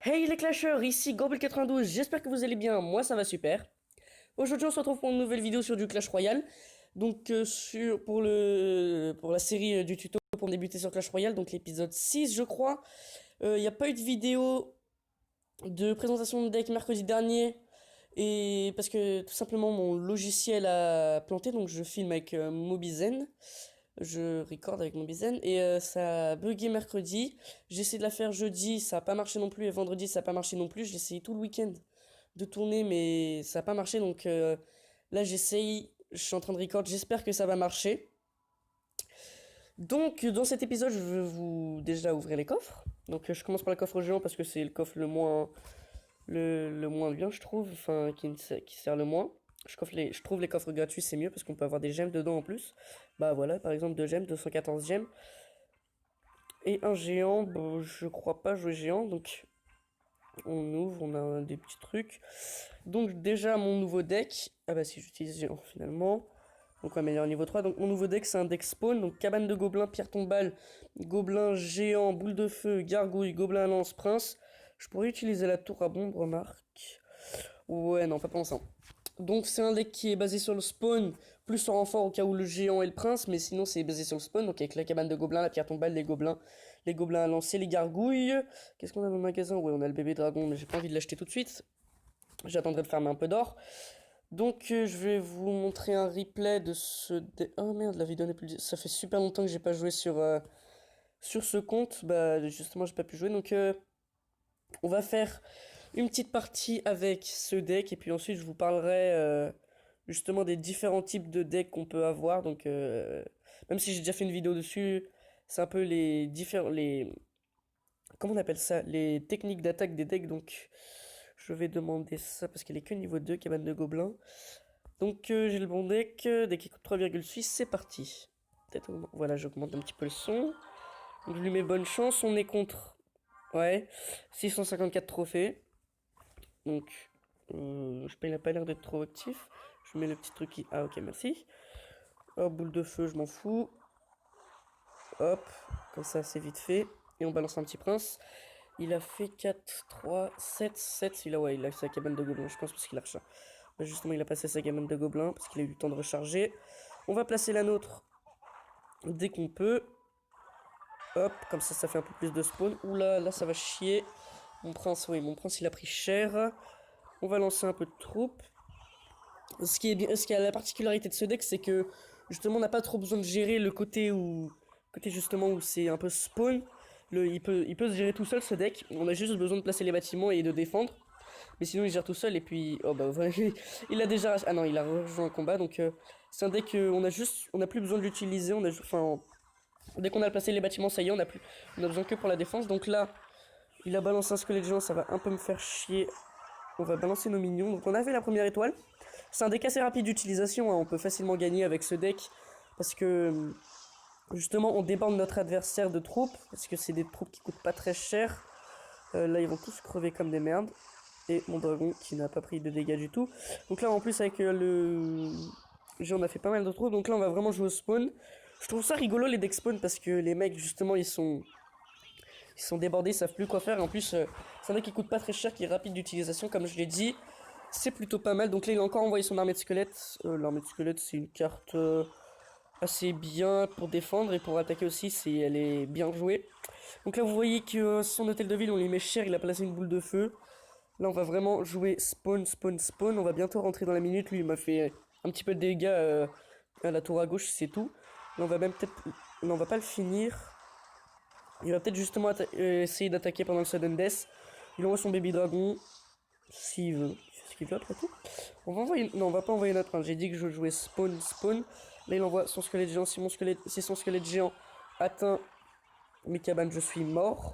Hey les clasheurs, ici Gorbel92, j'espère que vous allez bien, moi ça va super. Aujourd'hui on se retrouve pour une nouvelle vidéo sur du Clash Royale. Donc pour la série du tuto pour débuter sur Clash Royale, donc l'épisode 6 je crois. Il n'y a pas eu de vidéo de présentation de deck mercredi dernier. Et parce que tout simplement mon logiciel a planté, donc je filme avec Mobizen. Je record avec Mobizen et ça a bugué mercredi. J'ai essayé de la faire jeudi, ça a pas marché non plus. Et vendredi, ça a pas marché non plus. J'ai essayé tout le week-end de tourner, mais ça a pas marché. Donc là, j'essaye. Je suis en train de record. J'espère que ça va marcher. Donc dans cet épisode, je vais vous déjà ouvrir les coffres. Donc je commence par le coffre géant parce que c'est le coffre le moins bien, je trouve. Enfin, qui sert le moins. Je trouve les coffres gratuits c'est mieux parce qu'on peut avoir des gemmes dedans en plus. Bah voilà, par exemple 2 gemmes, 214 gemmes. Et un géant, bon, je crois pas jouer géant, donc on ouvre, on a des petits trucs. Donc déjà mon nouveau deck, ah bah si j'utilise géant finalement, donc on va meilleur niveau 3. Donc mon nouveau deck c'est un deck spawn, donc cabane de gobelins, pierre tombale, gobelin géant, boule de feu, gargouille, gobelin à lance, prince. Je pourrais utiliser la tour à bombe, remarque. Ouais, non, pas pour l'instant. Donc c'est un deck qui est basé sur le spawn, plus en renfort au cas où le géant et le prince, mais sinon c'est basé sur le spawn, donc avec la cabane de gobelins, la pierre tombale, les gobelins à lancer, les gargouilles. Qu'est-ce qu'on a dans le magasin? Ouais, on a le bébé dragon, mais j'ai pas envie de l'acheter tout de suite. J'attendrai de farmer un peu d'or. Donc je vais vous montrer un replay de ce deck. Oh merde, la vidéo n'est plus... Ça fait super longtemps que j'ai pas joué sur ce compte, bah justement j'ai pas pu jouer, donc on va faire une petite partie avec ce deck et puis ensuite je vous parlerai justement des différents types de decks qu'on peut avoir. Donc même si j'ai déjà fait une vidéo dessus, c'est un peu les différents les comment on appelle ça, les techniques d'attaque des decks. Donc je vais demander ça parce qu'elle est que niveau 2 cabane de gobelins. Donc j'ai le bon deck qui coûte 3,6, c'est parti. Peut-être voilà, j'augmente un petit peu le son. Donc je lui mets bonne chance, on est contre ouais, 654 trophées. Donc, il n'a pas l'air d'être trop actif. Je mets le petit truc qui... Ah, ok, merci. Hop, boule de feu, je m'en fous. Hop, comme ça, c'est vite fait. Et on balance un petit prince. Il a fait 4, 3, 7, 7. Celui-là, ouais, il a sa cabane de gobelins, je pense, parce qu'il a rechargé. Bah, justement, il a passé sa cabane de gobelins, parce qu'il a eu le temps de recharger. On va placer la nôtre dès qu'on peut. Hop, comme ça fait un peu plus de spawn. Oula, là, ça va chier. Mon prince, oui, mon prince, il a pris cher. On va lancer un peu de troupes. Ce qui a la particularité de ce deck, c'est que justement on n'a pas trop besoin de gérer le côté justement où c'est un peu spawn. Il peut se gérer tout seul ce deck. On a juste besoin de placer les bâtiments et de défendre. Mais sinon il gère tout seul et puis oh bah voilà, il a déjà ah non il a rejoint un combat donc c'est un deck on a plus besoin de l'utiliser. Enfin dès qu'on a placé les bâtiments ça y est on a besoin que pour la défense. Donc là il a balancé un squelette géant, ça va un peu me faire chier. On va balancer nos minions. Donc on a fait la première étoile. C'est un deck assez rapide d'utilisation, hein. On peut facilement gagner avec ce deck parce que justement on déborde notre adversaire de troupes parce que c'est des troupes qui coûtent pas très cher. Là ils vont tous crever comme des merdes. Et mon dragon qui n'a pas pris de dégâts du tout. Donc là en plus avec le jeu on a fait pas mal de troupes. Donc là on va vraiment jouer au spawn. Je trouve ça rigolo les decks spawn parce que les mecs justement ils sont débordés, ils savent plus quoi faire. Et en plus c'est un deck qui coûte pas très cher, qui est rapide d'utilisation comme je l'ai dit. C'est plutôt pas mal. Donc là, il a encore envoyé son armée de squelettes. L'armée de squelettes, c'est une carte assez bien pour défendre et pour attaquer aussi. Elle est bien jouée. Donc là, vous voyez que son hôtel de ville, on lui met cher. Il a placé une boule de feu. Là, on va vraiment jouer spawn, spawn, spawn. On va bientôt rentrer dans la minute. Lui, il m'a fait un petit peu de dégâts à la tour à gauche, c'est tout. Là, on va même peut-être... Non, on va pas le finir. Il va peut-être justement essayer d'attaquer pendant le sudden death. Il envoie son baby dragon. S'il veut. C'est ce qu'il veut après tout. On va envoyer... Non, on va pas envoyer notre prince. J'ai dit que je jouais spawn, spawn. Là, il envoie son squelette géant. Si son squelette géant atteint mes cabanes, je suis mort.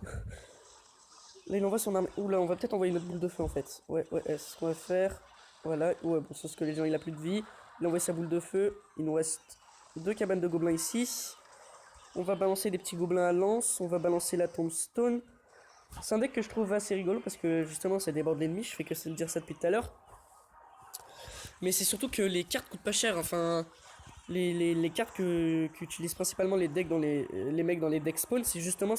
Là, il envoie son arme. Ouh là, on va peut-être envoyer notre boule de feu en fait. Ouais, c'est ce qu'on va faire. Voilà. Ouais, bon, son squelette géant, il a plus de vie. Il envoie sa boule de feu. Il nous reste 2 cabanes de gobelins ici. On va balancer des petits gobelins à lance. On va balancer la tombstone. C'est un deck que je trouve assez rigolo parce que justement ça déborde l'ennemi, je fais que dire ça depuis tout à l'heure. Mais c'est surtout que les cartes coûtent pas cher, enfin les cartes qu'utilisent principalement les decks dans les mecs dans les decks spawn, c'est justement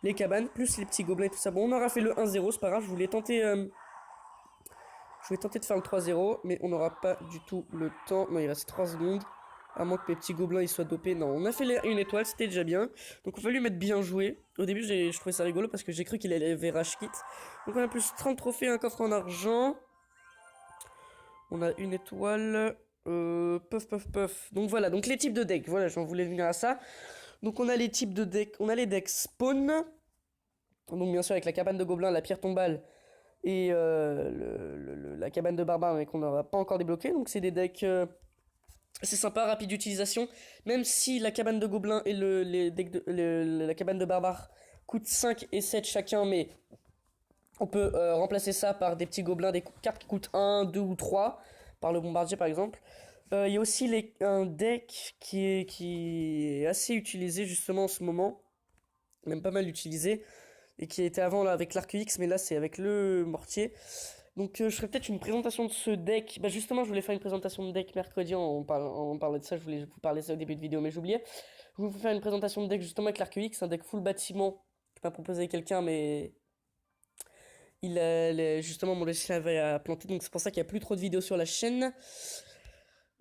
les cabanes, plus les petits gobelins et tout ça. Bon, on aura fait le 1-0, c'est pas grave, je voulais tenter de faire le 3-0, mais on n'aura pas du tout le temps. Non, il reste 3 secondes. À moins que mes petits gobelins ils soient dopés. Non, on a fait une étoile, c'était déjà bien. Donc on va lui mettre bien joué. Au début, je trouvais ça rigolo parce que j'ai cru qu'il allait rage kit. Donc on a plus 30 trophées, un coffre en argent. On a une étoile. Puff. Donc voilà, donc les types de decks. Voilà, j'en voulais venir à ça. Donc on a les types de decks. On a les decks spawn. Donc bien sûr avec la cabane de gobelins, la pierre tombale et la cabane de barbare, mais qu'on n'aura pas encore débloqué. Donc c'est des decks assez sympas, rapides d'utilisation. Même si la cabane de gobelins et les decks la cabane de barbare coûtent 5 et 7 chacun, mais on peut remplacer ça par des petits gobelins, des cartes qui coûtent 1, 2 ou 3, par le bombardier par exemple. Il y a aussi un deck qui est assez utilisé justement en ce moment, même pas mal utilisé, et qui était avant là avec l'arc X, mais là c'est avec le mortier. Donc je ferai peut-être une présentation de ce deck. Bah justement, je voulais faire une présentation de deck mercredi, on parlait de ça, je voulais vous parler de ça au début de vidéo, mais j'oubliais. Je voulais vous faire une présentation de deck justement avec l'arc X, un deck full bâtiment qui m'a proposé quelqu'un, mais justement mon logiciel avait planté, donc c'est pour ça qu'il n'y a plus trop de vidéos sur la chaîne.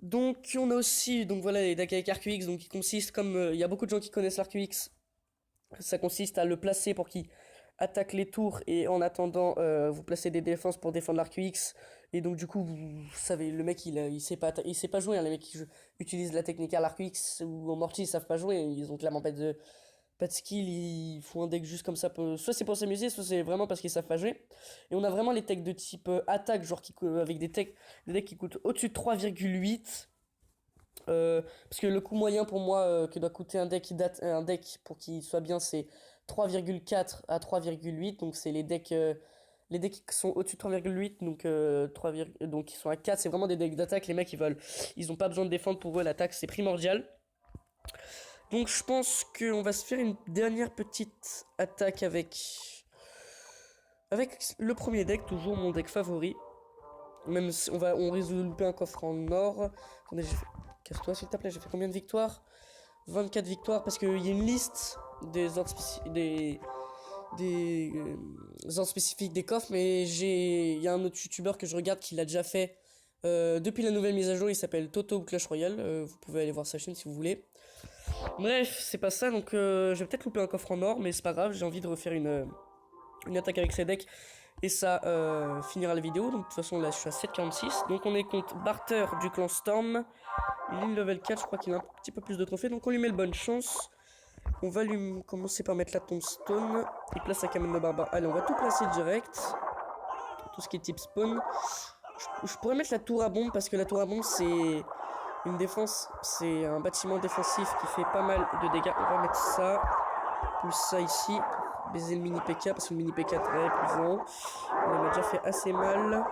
Donc on a aussi voilà, les decks avec ArcUX, donc qui consiste comme il y a beaucoup de gens qui connaissent l'ArcUX. Ça consiste à le placer pour qu'il attaque les tours et en attendant vous placez des défenses pour défendre l'ArcUX. Et donc du coup vous savez, le mec il sait pas jouer, hein. Les mecs qui utilisent la technique à l'ArcUX ou en Morty ils savent pas jouer, ils ont clairement pas de skill, ils font un deck juste comme ça, soit c'est pour s'amuser, soit c'est vraiment parce qu'ils savent pas jouer. Et on a vraiment les decks de type attaque, genre avec des decks qui coûtent au-dessus de 3,8. Parce que le coût moyen pour moi que doit coûter un deck pour qu'il soit bien, c'est 3,4 à 3,8. Donc c'est les decks qui sont au-dessus de 3,8, donc donc ils sont à 4, c'est vraiment des decks d'attaque. Les mecs ils ont pas besoin de défendre, pour eux l'attaque c'est primordial. Donc je pense qu'on va se faire une dernière petite attaque avec le premier deck, toujours mon deck favori. Même si on risque de louper un coffre en or. Attendez, casse-toi s'il te plaît, j'ai fait combien de victoires? 24 victoires, parce qu'il y a une liste des ordres spécifiques des coffres, mais il y a un autre youtubeur que je regarde qui l'a déjà fait depuis la nouvelle mise à jour, il s'appelle Toto ou Clash Royale, vous pouvez aller voir sa chaîne si vous voulez. Bref, c'est pas ça, donc je vais peut-être louper un coffre en or, mais c'est pas grave, j'ai envie de refaire une attaque avec ces decks. Et ça finira la vidéo. Donc de toute façon là je suis à 7,46. Donc on est contre Barter du clan Storm. Il est level 4, je crois qu'il a un petit peu plus de trophées. Donc on lui met le bonne chance. On va lui commencer par mettre la tombstone. Il place sa cabane de barbare. Allez, on va tout placer direct. Tout ce qui est type spawn. Je pourrais mettre la tour à bombe, parce que la tour à bombe c'est une défense. C'est un bâtiment défensif qui fait pas mal de dégâts. On va mettre ça. Plus ça ici. Baiser le mini PK, parce que le mini PK est très épuisant. On a déjà fait assez mal.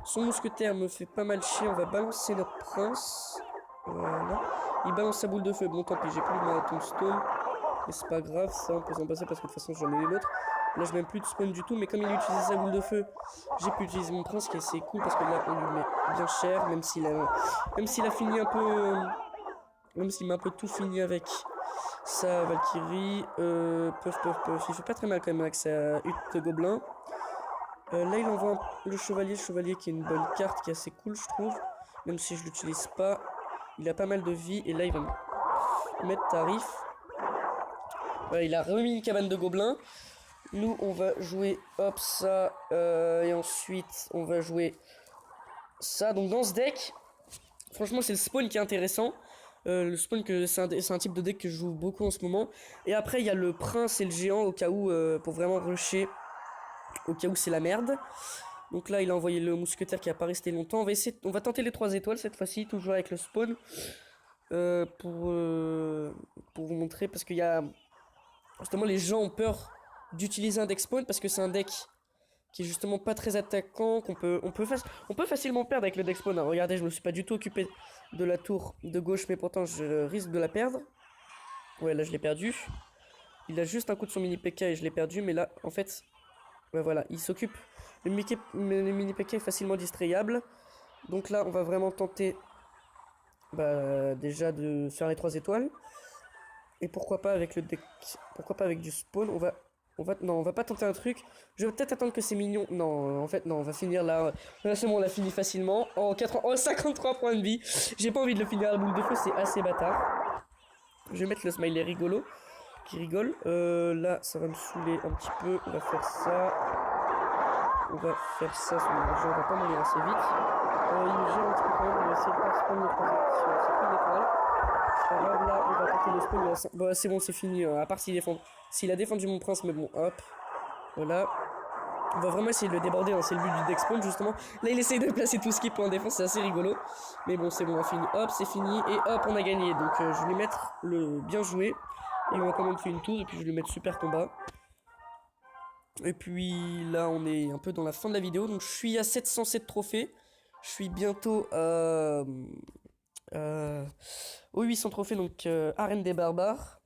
Son mousquetaire me fait pas mal chier. On va balancer notre prince. Voilà. Il balance sa boule de feu. Bon, tant pis, j'ai plus ma tombstone. Mais c'est pas grave, ça on peut s'en passer parce que de toute façon j'en ai une autre. Là je mets plus de spawn du tout, mais comme il utilise sa boule de feu, j'ai pu utiliser mon prince, qui est assez cool parce que là on lui met bien cher, même s'il a fini un peu. Même s'il m'a un peu tout fini avec sa Valkyrie. Puff. Il fait pas très mal quand même avec sa hutte de gobelin. Là il envoie le chevalier qui est une bonne carte, qui est assez cool je trouve. Même si je l'utilise pas. Il a pas mal de vie et là il va me mettre tarif. Voilà, il a remis une cabane de gobelins. Nous on va jouer hop ça et ensuite on va jouer ça. Donc dans ce deck, franchement c'est le spawn qui est intéressant. Le spawn c'est un type de deck que je joue beaucoup en ce moment. Et après il y a le prince et le géant au cas où pour vraiment rusher, au cas où c'est la merde. Donc là il a envoyé le mousquetaire qui a pas resté longtemps. On va tenter les 3 étoiles cette fois-ci, toujours avec le spawn. Pour vous montrer, parce qu'il y a justement les gens ont peur d'utiliser un deck spawn parce que c'est un deck qui est justement pas très attaquant, on peut facilement perdre avec le deck spawn. Alors, regardez, je me suis pas du tout occupé de la tour de gauche, mais pourtant je risque de la perdre. Ouais, là je l'ai perdu. Il a juste un coup de son mini PK et je l'ai perdu, mais là en fait, ouais, voilà, il s'occupe. Le mini PK est facilement distrayable. Donc là, on va vraiment tenter déjà de faire les 3 étoiles. Et pourquoi pas avec le deck... Pourquoi pas avec du spawn? Non, on va pas tenter un truc. Je vais peut-être attendre que c'est mignon. Non, en fait, non, on va finir là. Là, c'est bon, on l'a fini facilement. En 53 points de vie. J'ai pas envie de le finir à la boule de feu, c'est assez bâtard. Je vais mettre le smiley rigolo. Qui rigole. Là, ça va me saouler un petit peu. On va faire ça. On va faire ça. On va pas mourir assez vite. Il me gère un petit peu quand même. On va essayer de pas spawn notre transaction. C'est plus d'étoile. C'est pas grave, là, on va tenter le spawn. Bon, c'est bon, c'est fini. À part s'il a défendu mon prince, mais bon, hop. Voilà. On va vraiment essayer de le déborder, hein, c'est le but du deck spawn justement. Là il essaye de placer tout ce qui peut en défense, c'est assez rigolo. Mais bon c'est bon, on a fini, hop c'est fini, et hop on a gagné. Donc je vais lui mettre le bien joué. Et on va quand même faire une tour, et puis je vais lui mettre super combat. Et puis là on est un peu dans la fin de la vidéo, donc je suis à 707 trophées. Je suis bientôt aux 800 trophées, donc arène des barbares.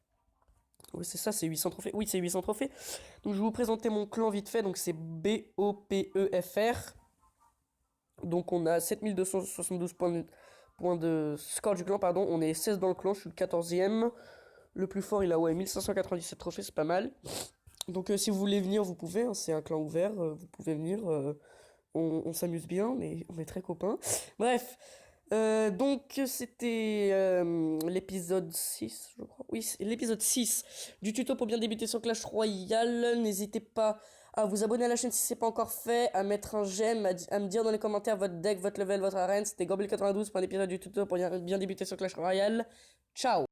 Oui, c'est ça, c'est 800 trophées. Oui, c'est 800 trophées. Donc, je vais vous présenter mon clan vite fait. Donc, c'est BOPEFR. Donc, on a 7272 points de score du clan, pardon. On est 16 dans le clan, je suis le 14e. Le plus fort, il a 1597 trophées, c'est pas mal. Donc, si vous voulez venir, vous pouvez. Hein, c'est un clan ouvert, vous pouvez venir. On s'amuse bien, mais on est très copains. Bref. Donc c'était l'épisode 6, je crois. Oui, c'est l'épisode 6 du tuto pour bien débuter sur Clash Royale. N'hésitez pas à vous abonner à la chaîne si c'est pas encore fait, à mettre un j'aime, à me dire dans les commentaires votre deck, votre level, votre arène. C'était Gorbel92 pour l'épisode du tuto pour bien débuter sur Clash Royale. Ciao!